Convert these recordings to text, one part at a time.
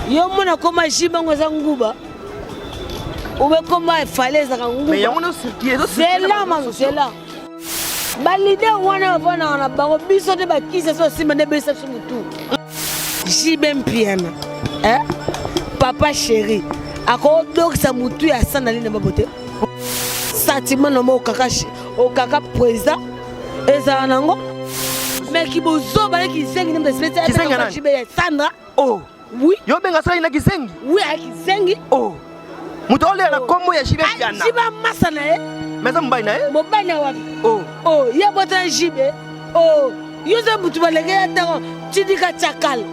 Yo mona koma jibango za nguba. Ube koma faleza ka nguba. Mais yango no circuler. C'est là man, c'est là. Ba leader wana bana na bango biso de ba kisa so sima de besa mutu. Jibem piana. Papa chéri. Ako donc sa mutu ya sandali na babote. Sentiment no mo kaka président eza nango. Mais qui bozo ba ki zengi na spécial Jibe Sandra. Oh. Oui. Yo benga sala ina kizengi. Oui, a kizengi. Oh. Mutu ole na kombo ya Jibe piana. Jiba masana Mais ça mbaye na Mobile na wapi? Oh. Oh, ya bota Jibe. Oh, yuza mutu balenge ya tango tidika chakal.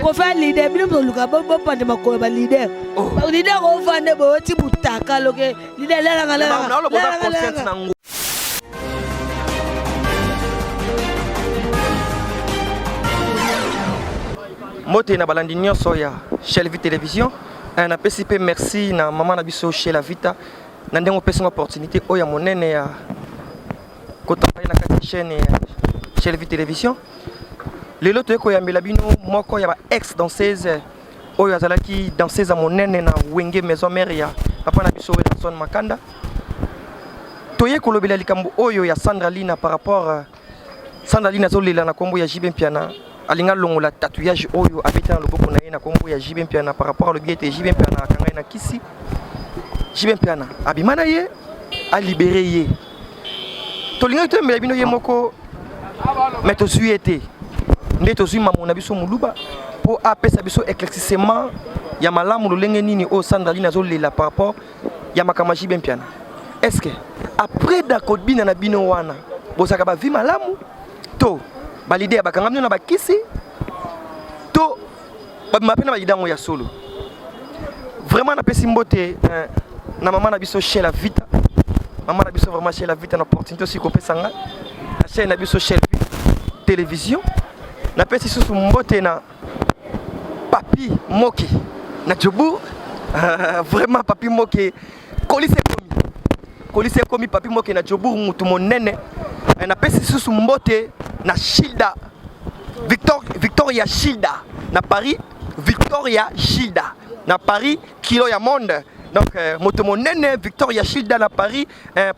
Ko fa leader bino luka bo pande makolo ba leader. Ba leader ko fa ne bo ti butaka loke leader la ngala. Na lo boza confiance na ngo. Moté na balandi nyonso ya Chez la Vita Télévision. Un PCP merci na maman na biso Chez la Vita. Na ndengo pesa opportunité oya monene ya kotambala na kati chaîne Chez la Vita Télévision. Lelo toyeko ya melabino moko ya ba ex danseuse oyo azalaki danseuse monene na Wenge maison mère ya papa na biso Wilson Makanda. Toyeko lobela likambo oyo ya Sandra Lina par rapport Sandra Lina zolela na kombo ya Jibe Piana. Alinga longola tatouage oyo abeta na loboko na ye na kombo ya Jibe Piana par rapport le biete Jibe Piana akanga na kisi. Jibe Piana abimana ye a libéré ye. Tolinga to melabino ye moko mais to suité. Nde to zui mamona biso muluba po apesa biso éclaircissement ya malamu lolenge nini o Sandra Lina zolela par rapport ya makama Jibe Piana. Est-ce que après d'accord bina na bino wana bosaka ba vi malamu to ba leader bakanga bino na bakisi to ba mapena ba lidango ya solo. Vraiment na pesi mbote na maman na biso Chez la Vita. Maman na biso vraiment Chez la Vita na opportunité aussi ko pesa nga na chaîne na biso Chez la Vita Télévision. Na pesi susu mbote na Papi Moki na Djobour. Vraiment Papi Moki Kolise komi Papi Moki na Djobour mutu monene. Na pesi susu mbote na Shilda Victoria Shilda na Paris. Victoria Shilda na Paris kilo ya monde. Donc mutu monene Victoria Shilda na Paris.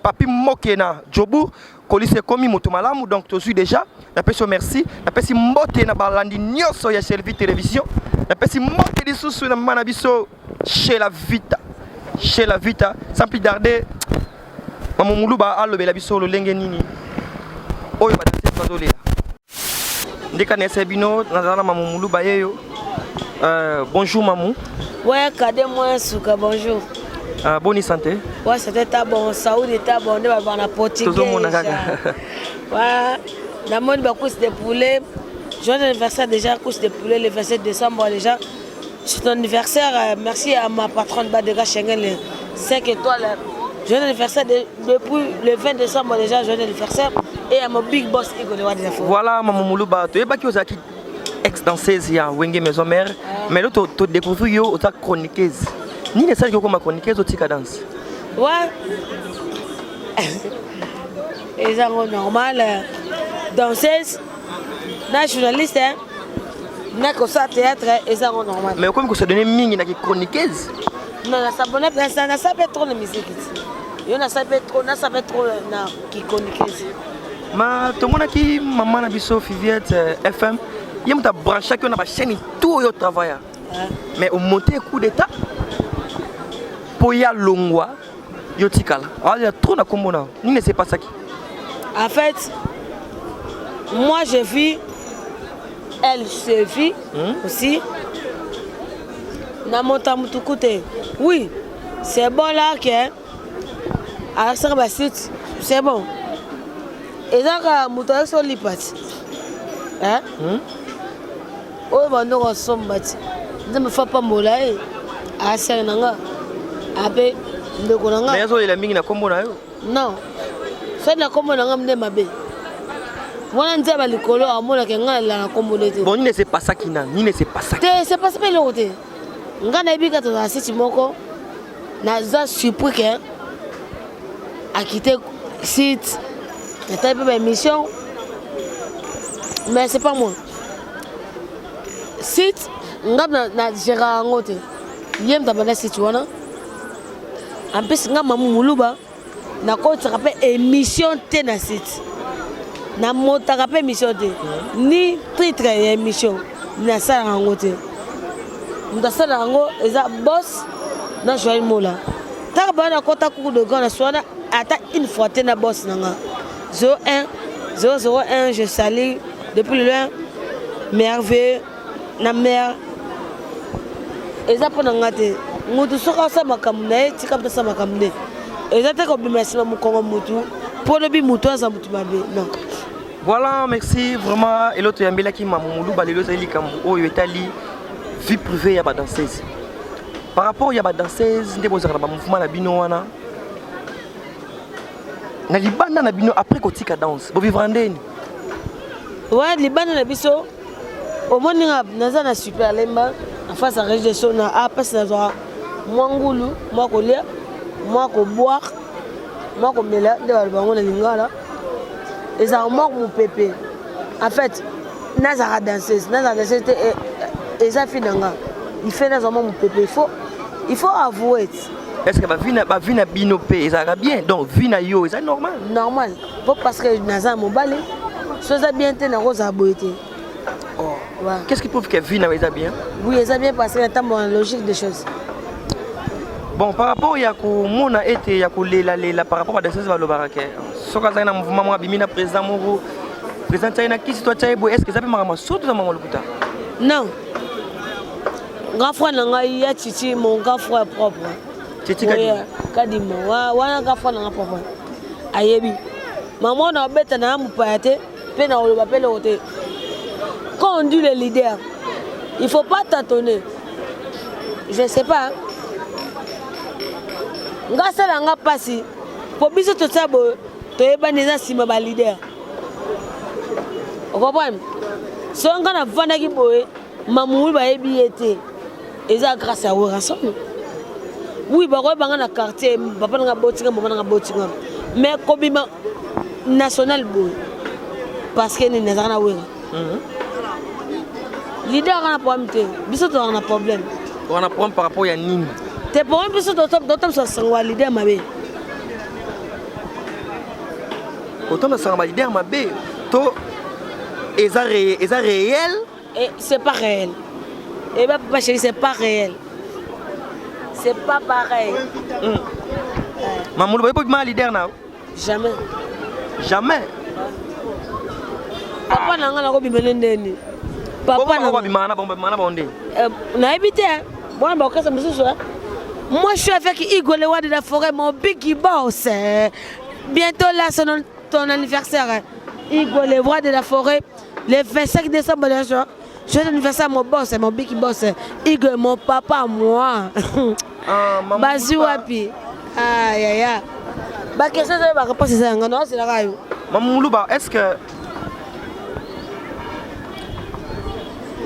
Papi Moki na Djobour. Kolise komi mutu malamu. Donc tu suis déjà. Na pesi merci. Na pesi mbote na balandi nyonso ya Chez la Vita Télévision. Na pesi mbote di susu na mana biso Chez la Vita. Chez la Vita. Sans plus tarder. Maman Muluba alobela biso lolenge nini. Oyo ba danser bazolela. Ndeka nese bino nazala maman Muluba yeyo. Bonjour maman. Ouais, cadé moi souka bonjour. Bonne santé. Ouais, c'était ta bon, Saoudi ta bon, on va na portugais. Tout le monde ouais. La mode ba couche de poulet. Joyeux anniversaire déjà, couche de poulet le 27 décembre déjà. C'est ton anniversaire, merci à ma patronne Badega Schengen, les 5 étoiles. Joyeux anniversaire depuis le 20 décembre déjà, joyeux anniversaire. Et à mon big boss Igor de Wadis. Voilà, maman Muluba, tu es pas qui aux acquis ex-danseuse, il y a Wenge maison mère. Mais là, tu découvres yo aux chroniqueuses. Ni les sages comme chroniqueuse au tika danse. Ouais. Et ça, normal. Danseuse, na journaliste, na comme ça théâtre, et ça normal. Mais comme que ça donne mine na chroniqueuse. Non, ça bonne ça n'a pas trop de musique. Il n'a pas trop, n'a pas trop na qui chroniqueuse. Ma tout le monde qui maman na biso Fiviette FM, il m'a branché que na ba chaîne tout yo travail. Mais au monter coup d'état pour y aller longwa yo tikala. Ah il y a trop na combo na. Ni ne sait pas ça qui. En fait, moi je vis, elle se vit aussi. Na monta mutukute. Oui, c'est bon là que à ça va c'est bon. Et donc mutuka sur lipat. Hein? Oh bah nous sommes bâtis. Ne me fais pas moulay. À ça nanga. Abe de konanga. Mais yazo il a mingi na combo na yo. Non. C'est la combo nanga mde mabe. Voilà nzé ba likolo amona ke ngala la combo lete. Bon, ni ne sait pas ça qui n'a, ni ne sait pas ça. C'est pas ça le côté. Ngana ibika to asiti moko. Na za surpris que a quitté site. C'était une émission. Mais c'est pas moi. site na gérant ngote yem tabana site wana en plus nga mamu muluba na ko trape émission te na site na motaka pe émission te ni titre ya émission na sala ngote nda sala ngo eza boss na Joël Mola ta ba na kota ku de gana soana ata une fois te na boss nanga 001 je salue depuis le loin merveilleux na mère eza pona ngate mutu soka sa makamne tika pesa makamne eza te ko bimesima mukongo mutu polo bi mutu aza mutu mabe non. Voilà, merci vraiment. Et l'autre yambela qui m'a moulou balelo zali kambu oyo etali vie privée ya ba danseuse. Par rapport ya ba danseuse ndé bozaka ba mouvement na bino wana. Na libanda na bino après kotika danse. Bo vivre ndeni. Ouais, libanda na biso. Au moni naza na super lemba en face à région na passe na zo mwangulu moi ko lia moi ko boire moi ko mela de ba bango na lingala. Et ça manque mon pépé. En fait, Nazara danseuse et ça finanga. Il fait Nazara mon pépé. Il faut avouer. Est-ce que va vina binopé ça va bien donc vina yo c'est normal. Normal. Parce que Nazara mon balai. Ça ça bien te na rosa boité. Oh. Ouais. Qu'est-ce qui prouve que vina ça bien? Oui, ça bien parce que c'est la logique des choses. Bon, par rapport à ko mona été ya ko lela par rapport à danseuse va le barake. Soka na mouvement moi bimina président moko président China qui toi Chaibo est-ce que ça peut marama surtout dans maman lokuta? Non. Grand frère nanga ya Titi mon grand frère propre. Titi kadimo wana grand frère nanga propre. Ayebi. Maman na beta na mupayate pe na oloba pe lote. Quand on dit le leader, il faut pas tâtonner. Je sais pas. Nga sala nga pasi. Pour biso to tsabo to yeba neza sima ba leader. Okopam. So nga na vanda ki boye mamulu ba yebi ete. Eza grâce à Werason. Oui, ba ko banga na quartier, papa nga botinga, maman nga botinga. Mais kobima national boye. Parce que ni neza na wera. Leader a un problème. Biso to a un problème. On a un problème par rapport à Nîmes. T'es pour un peu sur d'autres sur son leader ma bé. Autant de son leader ma bé. To est réel. Et c'est pas réel. Et bah papa chéri c'est pas réel. C'est pas pareil. Maman le pas mal leader now. Jamais. Jamais. Papa n'a pas de ndeni. Papa n'a pas bimana bonde. Na habité. Bon bah ça me soucie. Moi je suis avec Igor Lewa de la forêt, mon big boss. Bientôt là c'est ton anniversaire. Igor Lewa de la forêt, le 25 décembre. Je vais l'anniversaire mon boss, mon big boss. Igor mon papa moi. Bazu wapi. Aïe aïe aïe. Bah qu'est-ce que ça va repasser ça non c'est la raille. Maman Moulouba, est-ce que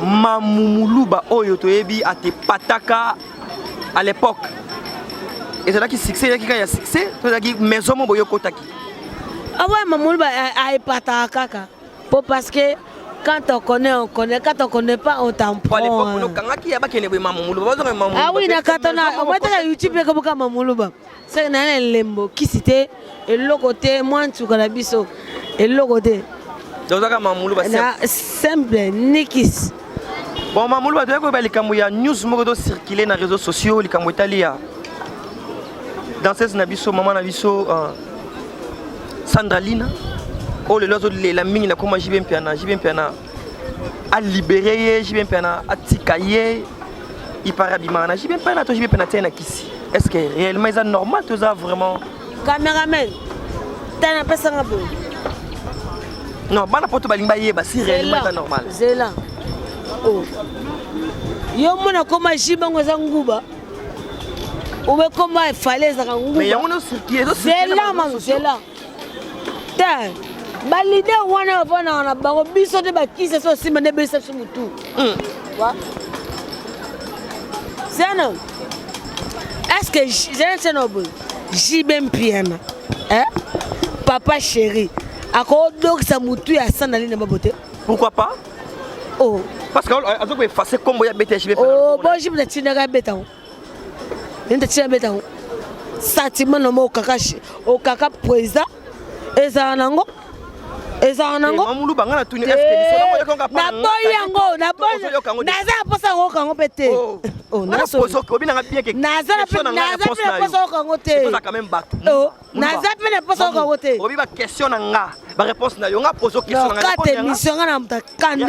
Mamoulouba oyo toyebi a te pataka à l'époque et c'est là qui succès qui a succès c'est là qui maison mo boyo kotaki. Ah ouais Mamoulouba a pataka parce que quand on connaît quand on connaît pas on t'en prend. À l'époque on kangaki ya ba kene boy Mamoulouba. Ah oui na katona on va te YouTube comme Mamoulouba. C'est na lembo qui cité et le côté moi tu connais biso et le côté. Donc ça Mamoulouba simple nikis. Bon Mamoulouba tu vois que likambo ya news moko do circuler na réseaux sociaux likambo italia. Danseuse na biso maman na biso Sandra Lina. Oh le lozo la mini na koma JB Mpiana a libéré JB Mpiana a tikaye il paraît bimana JB Mpiana to JB Mpiana tena kisi. Est-ce que réellement c'est normal tout ça vraiment? Caméraman. T'as pas ça ngabo. Non, bana poto balimba yeba si réellement c'est normal. C'est là. Oh. Yo mona koma jiba ngoza nguba. Oube koma falaise ka nguba. Mais yango no circuler c'est là man, c'est là. Ta ba leader wana vana na bango biso te ba kisa so sima ne besa mutu. Wa. C'est non. Est-ce que j'ai un noble JB Mpiana papa chéri ako donc ça mutu ya Sandra Lina babote. Pourquoi pas? Oh parce que azo ko effacer kombo ya BTHB. Oh bon jibe na tinaka beta o. Nta tina beta o. Sentiment no mo kaka président eza nango. Eza nango. Mamulu banga na tuni est-ce que so na na boyango na bon. Naza posa ngo kango pete. Oh na poso ko bina bien que. Naza posa kango te. Posa quand même bateau. Oh naza pele posa kango te. Obi ba question na nga. Ba réponse na yo nga poso question na nga. Ka te mission na mta kande.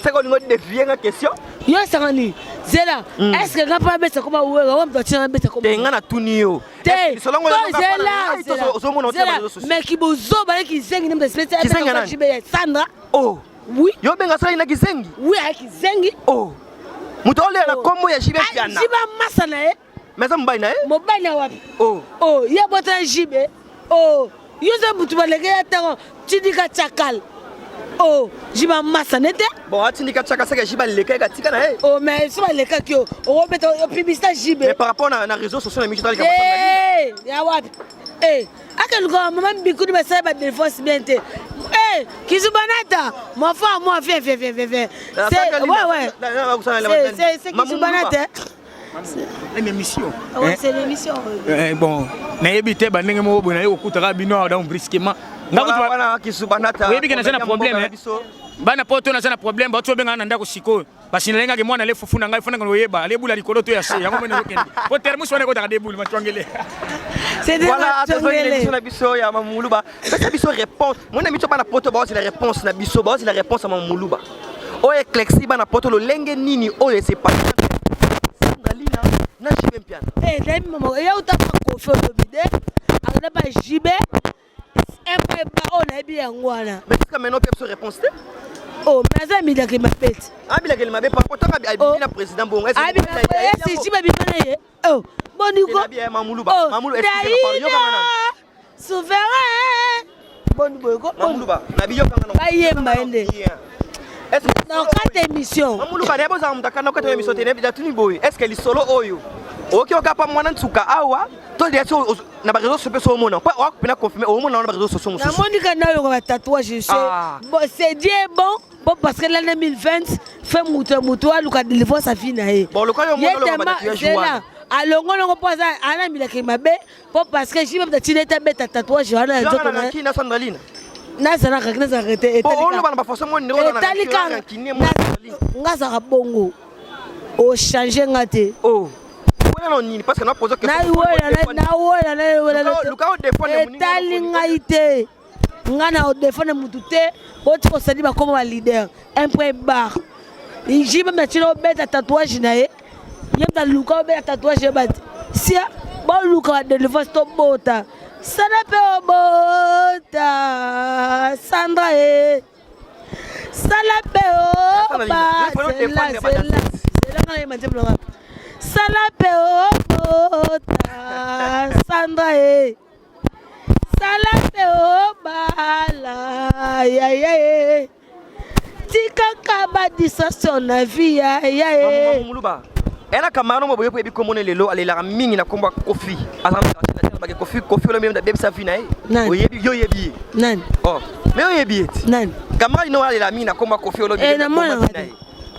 C'est qu'on ngode dévier nga question. Yo sangani. Zela, est-ce que n'a pas bête comme ou on doit tirer bête comme. Te nga na tuni yo. Zela. Mais qui bozo ba qui zengi nem spécial Sandra. Oh. Oui. Yo benga sala ina kizengi. Oui, a kizengi. Oh. Muto ole na kombo ya jibe piana. Jiba masa na e. Mesa mbai na e? Mobile na wapi? Oh. Oh, ya bota jibe. Oh, yoza mutu balege ya tango tidika chakal. Oh, jiba masa nete. Bon, atindika chaka saka jiba leka ka tika na e. Oh, mais so leka kyo. O beta publicité jibe. Mais par rapport na réseaux sociaux na mi tali ka masana. Eh, ya wapi? Eh, akelu ko mama bikuni ba sai ba défense biente. Eh, Kizubanata, mon frère, moi, viens. C'est, ouais. C'est Kizubanata. C'est une émission. Ouais, c'est l'émission. Bon, n'ayez pas de mots, n'ayez pas de mots, donc brusquement. Voilà, Kizubanata. Oui, il y a un problème. Bana poto na sana problème ba to benga na ndako siko basi nalenga ke mwana le fufuna ngai funa ngoyeba le bula likolo to ya se yango mena lokende po termus wana ko ta debulu matwangele c'est voilà l'émission na biso ya mamuluba pesa biso réponse mona mito bana poto ba c'est la réponse na biso ba c'est la réponse à mamuluba o e klexi bana poto lo lenge nini o e c'est pas Sandalina na jibe mpiana dai mama ya utaka ko fe lo bide akana ba jibe après ba on a bien ngwana mais jusqu'à maintenant peut se réponse. Oh, mais ça m'a dit ma pète. Ah, il a dit ma pète. Par contre, il a dit président bon. Ah, il a dit si ma bimane. Oh, bon du coup. Il a dit Mamuluba. Mamulu explique pas. Souverain. Bon du coup. Mamuluba. Na biyo kanga. Bayemba ende. Est-ce que dans quatre émissions. Mamuluba ne boza mutaka na quatre émissions tene déjà tuni boy. Est-ce que li solo oyo? OK okapa mwana ntuka awa. To dia so na ba réseaux sociaux so mona. Pas wa pena confirmer au mona na ba réseaux sociaux. Na monika na yo ba tatouage je sais. Bon c'est Dieu bon. Bon parce que l'année 2020 fait muto aluka délivrer sa fille na e. Bon le koyo mona lo ba tatouage wana. Alongo longo poza ana milaki mabe po parce que jibe mtatine ta beta tatouage wana nzoto na. Kina Sandalina. Nazana kakina za rete etalika. Oh on ba forcément ndeko na etalika. Ngaza ka bongo. O changer ngate. Oh. Parce que nous posons question. Etalingaite. Ngana o défendre mutute. Boti ko sadi ba comme leader. Un point barre. Jibe mtatine beta tatouage na e. Yemta luka be tatouage ba. Si ba luka de levasto bota. Sana pe bota. Sandra e. Sala pe ba. C'est là quand il m'a dit blonga. Sala pe bota. Sandra e. Sala pe bala. Ya. Tika kaba disassion na vie ya. Mamuluba. Elle a camarade mo boyo ebi komone lelo alela mingi na komba kofi azamba ba kofi le même da bebe sa fina o yebi yo yebi nan oh mais yo yebi nan camarade no alela mingi na komba kofi le même na mona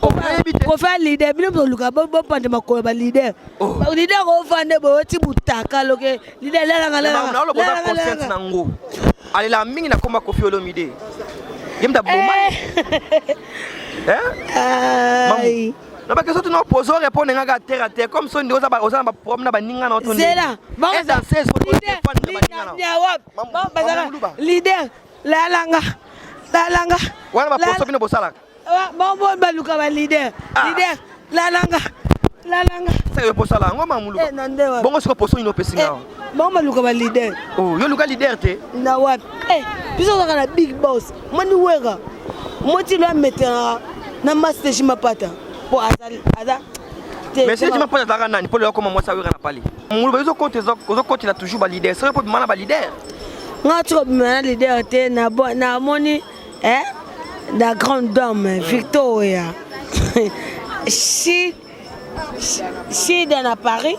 oh yebi te kofi leader bino bo luka bo pande makolo ba leader ba leader ko fande bo ti butaka loke leader la na lo boza conscience na ngo alela mingi na komba kofi le mide yemda boma ai non parce que ça tu n'as pas répondre à terre à terre comme ça on doit ba problème na baninga na ton c'est là leader la langa wana ba poso bino bosala bon baluka ba leader la langa ça yo bosala ngoma muluka bon est-ce que poso ino pesinga bon baluka ba leader oh yo luka leader te na wat biso kana big boss mani wega moti lo metera na master jimapata po aza mais si tu m'as pas dans nani pour le comment moi ça veut rien parler mulu bezo côté là toujours ba leader c'est pour mana ba leader nga tu mana leader te na moni la grande dame Victoria si dans Paris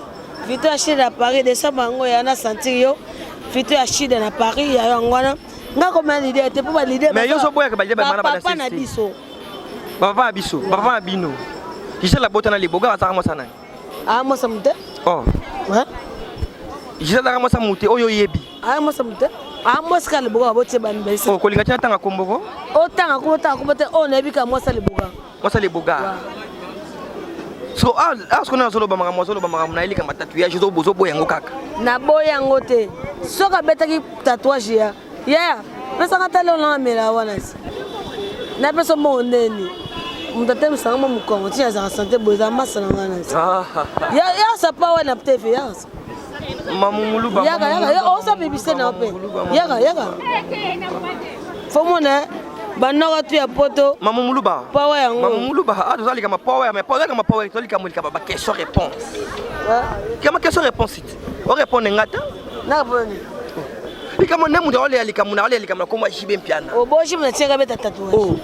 Victoria si dans Paris de ça bango ya na sentir yo Victoria si dans Paris ya ngwana nga comme leader te pour ba leader mais yo so boya ka ba leader ba mana ba na biso Papa Abisso, papa Abino. Je la botte dans les bogas, ça moi ça n'a. Ah moi ça me tait. Oh. Hein? Je la moi ça monte. Oh yo yebi. Ah moi ça me tait. Ah moi ça le boga botte ban besi. Oh kolinga tia tanga komboko. Oh tanga ko botte oh na bi ka moi ça le boga. Moi ça les bogas. So ce qu'on a solo ba mama solo ba mama na ili kama tatouage zo bozo boyango kaka. Na boyango te. Soka betaki tatouage ya. Yeah. Pesa ngata le na mela wana. Na pesa mo ndeni. Mtate msanga mukongo tia za santé boza masana ngana. Ya ça pas wana ptefe ya. Mamuluba. Yaga o sa bibise na pe. Yaga. Fomona banoga tu ya poto. Mamuluba. Power yango. Mamuluba to zali kama power mais power kama power to zali kama ba question réponse. Kama question réponse it. O répondre ngata. Na boni. Kama nemu de ole ali kama na ole ali kama ko jibe mpiana. O boshi mna tsenga beta tatouage. Oh.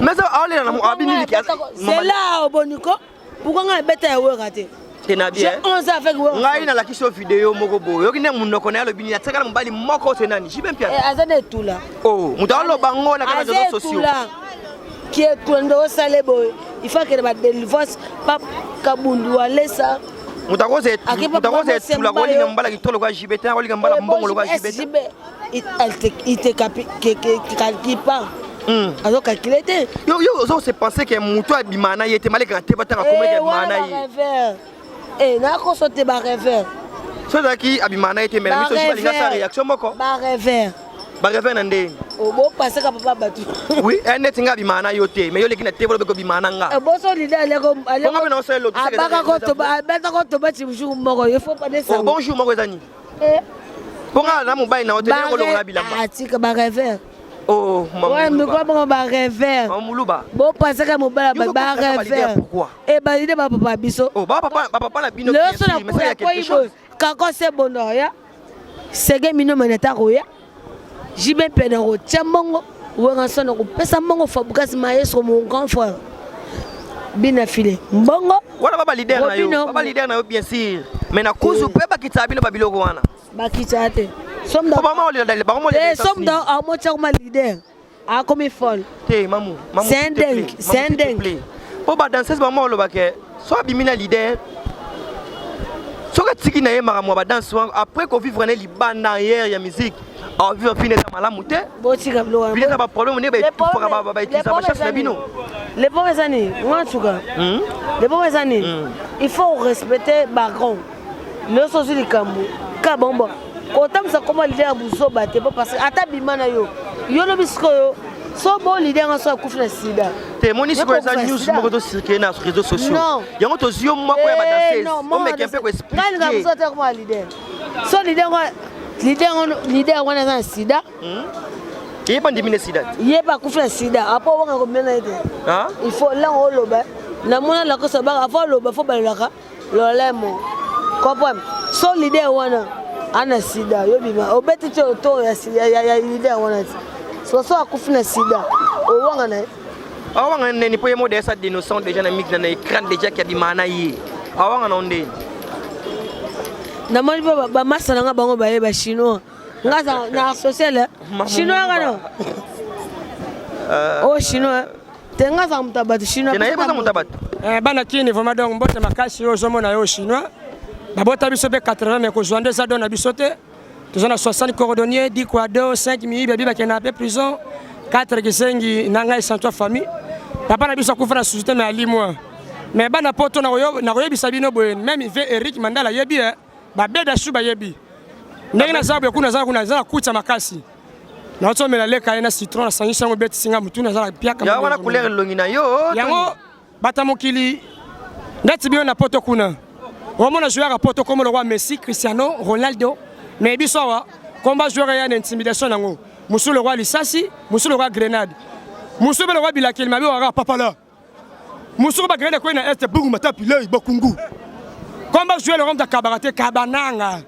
Mais ça ole na mu abini li c'est là au boniko. Pourquoi nga beta ya we kate? Tena bien. On ça fait we. Ngai na la kiso vidéo moko boyo. Yoki ne munoko na lo bini ya tsaka mbali moko senani jibe mpiana. Azade tula. Oh, mutalo bango na kana réseaux sociaux. Qui est tondo sale boy. Il faut que ba délivrance pas kabundu walesa. Mutakoze tula ko linga mbala kitolo kwa jibete ko linga mbala mbongo lo kwa jibete. Il te calcule pas. Alors calculer te. Yo zo se penser que muto abimana yete maleka te batanga comme que abimana yi. Eh na ko sote ba rêveur. So daki abimana yete mais miso jibalinga sa réaction moko. Ba rêveur. Ba rêveur na ndeni. O bo passer ka papa batu. Oui, net nga abimana yote mais yo lekina te bolo ko bimana nga. Bo so leader aleko aleko. Bongo na so lo. Abaka ko to ba beta ko to ba chibuju moko. Il faut pas descendre. Oh bonjour moko ezani. Bonga na mobile na hôtel ko lo na bilamba. Atika ba rêveur. Oh, maman. Ouais, mais quoi, mon rêveur. Mamuluba. Bon, parce que mon rêveur. Et bah, il est ma papa biso. Oh, papa la bino. Mais ça, y a quelque chose. Quand c'est bon, c'est que mino maneta roya. J'y vais peine au tchamongo. Ou un son au pesa mongo fabrikas maestro mon grand frère. Bien affilé. Mbongo. Voilà, papa leader na yo. Papa leader na yo bien sûr. Mais na kuzu pe ba kitabino babiloko wana. Ba kitate. Somme dans un mot leader. Ah, comme il faut. C'est un dingue. C'est un dingue. Pour danser, maman, le baquet. Soit bimina leader. Soit tiki na ye maramu ba danse après qu'on vivre les Liban derrière la musique. On vit finir dans la montée. Bon tika blo. Il y a pas problème, on est ba utiliser ba chasse la bino. Les pauvres années, en tout cas. Les pauvres années. Il faut respecter Baron. Le sosie du Cambo. Kabombo. Quand ça comment leader buso baté parce que ata bimana yo no bisko yo so bon leader en so kufna sida te monique ko za news mo ko circuler na réseaux sociaux yango to zio mo ko ba danser on me kempe ko expliquer ngani nga buso te ko leader so leader wana na sida yeba ndimine sida yeba kufna sida apo wanga ko mena ite il faut là on loba na mona la ko so ba faut loba faut balaka lolemo comprendre so leader wana ana sida yo bima obeti to ya sida ya leader wana so akufuna sida o wanga na awanga neni po yemo desa d'innocent déjà na mix na écran déjà qui bimana yi awanga na onde na mali ba masa nga bango ba yeba chinois ngaza na social chinois ngano oh chinois tenga za mutabatu chinois na yeba za mutabatu bana kini vraiment donc bote makasi yo zomo na yo chinois babota biso be 80 mais ko joindre ça donne biso te tous on a 60 cordonniers 10 quados 5 mi baby ba kena pe prison 4 kisengi nanga et 103 famille papa na biso ko fera société mais ali moi mais bana poto na yo bisabino boyen même ve Eric Mandala yebi ba beda shuba yebi ndenge na sababu kuna za kucha makasi na oto mela leka na citron na sanyisa ngo beti singa mutu na za pia kama ya wana couleur longi na yo yango batamokili ndati bio na poto kuna on a joué à poto comme le roi Messi, Cristiano, Ronaldo, mais bisowa combat joueur y a une intimidation nango. Moussou le roi Lissassi, Moussou le roi Grenade. Moussou le roi Bilakil m'a vu papa là. Moussou ba Grenade ko na est bugu mata pilei bakungu. Combat jouer le roi de Kabarate Kabananga.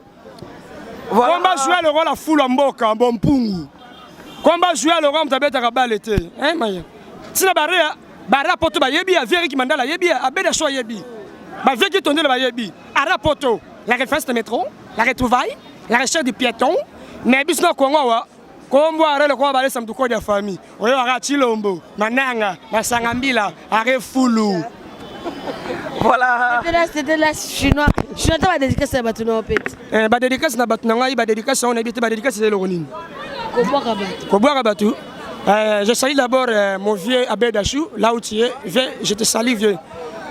Combat jouer le roi la foule mboka mbompungu. Combat jouer le roi de beta kabalete. Hein maya. Sina bara poto ba yebi a Eric Mandala yebi a beda so yebi. Bah, vu qu'il le bayebi, à la poto, la référence de métro, la retrouvaille, la recherche du piéton, mais bis no Congo, kombo arele kwa balesa mtuko ya famille oyo aka Chilombo Mananga Masangambila are fulu. Voilà. C'était là chinois. Je n'entends pas dédicace à Batuna en fait. Ba dédicace na Batuna ngai ba dédicace on habite ba dédicace c'est le ronine. Koboa Rabatu. Je salue d'abord mon vieux Abedachou là où tu es. Je te salue vieux.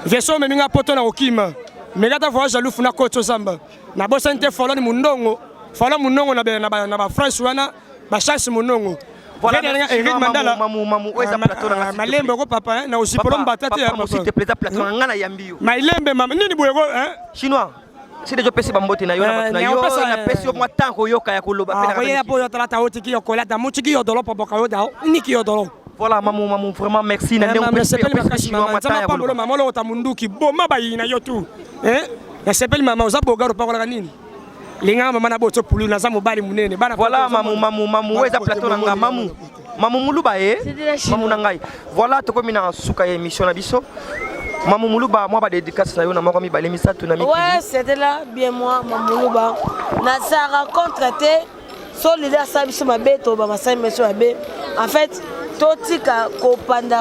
Verso me minga poto na okima. Megata voyage jaloux na koto zamba. Na bosante follow ni mundongo. Follow munongo na ba France wana ba chance munongo. Voilà, Eric Mandala. Malembe ko papa na osipolo mbatate ya papa. S'il te plaît, Platon ngana yambio. Malembe mama nini boyego Chinois. Si dejo pesi bambote na yo na batuna yo na pesi yo mwatango yo kaya koloba pena. Ah, ya boyo tala ta otiki yo kolata muchiki yo dolo papa ka yo da niki yo dolo. Voilà maman vraiment merci na ndenge pesi chinois mataya koloba. Maman lo ta munduki boma bayina yo tu. Na sepeli mama uzaboga ro pakola nini? Linga mama na boto pulu na zamu bali munene bana. Voilà maman weza Platon nga maman muluba maman nangai. Voilà to komi na suka ya émission na biso. Maman Moulouba, moi, je dédicace à moi, ouais, c'était là, bien moi, Maman Moulouba. Na sa rencontre était solidaire, ça, je ma bête, en fait, tout ce qui a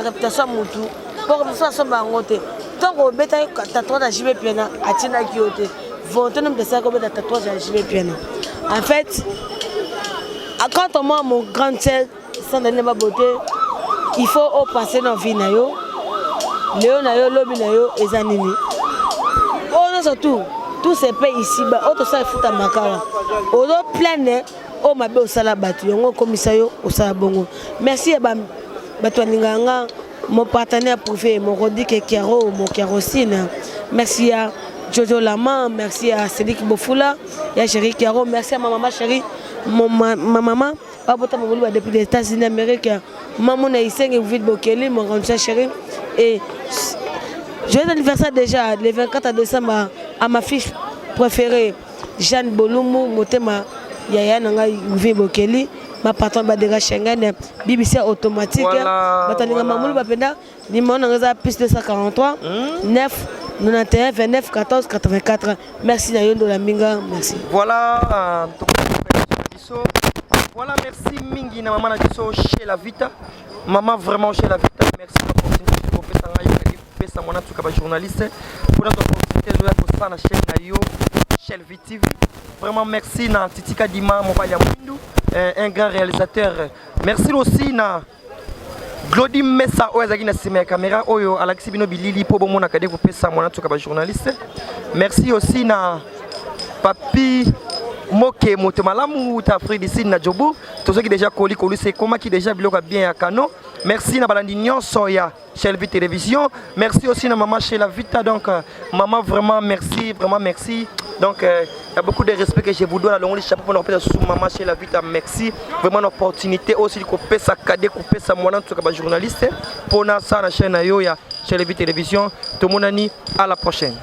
réputation moutou, pour que ce soit bangoté. Tant qu'on bête, tatouage à JB Piana, à Tina Kyote, vont de ça comme tatouage à JB Piana. En fait, quand on m'a mon grand sel, sans donner ma beauté, il faut passer dans la vie. Léo na yo lobi na yo ezanini. On a surtout tous ces pays ici ba auto ça futa makala. Odo plein o mabe o sala batu yongo komisayo o sala bongo. Merci ba bato ninganga mon partenaire privé mon Rodike Kiaro mon Kerosine. Merci à Jojo Lama, merci à Cédric Bofula, ya chéri Kiaro, merci à ma maman chérie, ma maman Babota Mouloua depuis les États-Unis d'Amérique. Maman Naïseng et Vite Bokeli, mon grand chéri. Et joyeux anniversaire déjà, le 24 décembre, à ma fille préférée, Jeanne Bolumu, Motema Yaya Nanga Vite Bokeli, ma patronne Badega Schengen, BBC automatique. Batalinga Mamoulou Bapenda, numéro Nanga plus 243 9 91 29 14 84. Merci Nayondo Laminga, merci. Voilà, voilà, merci Mingi, maman Nabiso chez la Vita. Maman vraiment chez la Vita, merci pour l'opportunité de faire ça. Moi, je suis journaliste. Pour notre opportunité de faire ça chaîne Nayo, chez TV. Vraiment merci à Titika Dima, un grand réalisateur. Merci aussi à Glody Messa, qui est caméra, Oyo, Alexis Bino Bilili, pour mon académie pour faire ça. Moi, je suis journaliste. Merci aussi à Papi. Moke Motemalamu, ta frère d'ici na Djobu, tous ceux qui déjà collé c'est comment qui déjà bien à Kano. Merci na Balandignon Soya, chez LV Télévision. Merci aussi na maman chez la Vita. Donc maman vraiment merci. Donc il y a beaucoup de respect que je vous dois. Alors on les chapeau pour nous sous maman chez la Vita. Merci vraiment l'opportunité aussi de couper sa cadet, couper sa moine tout comme journaliste pour na ça la chaîne Ayoya chez LV Télévision. Tout le monde à la prochaine.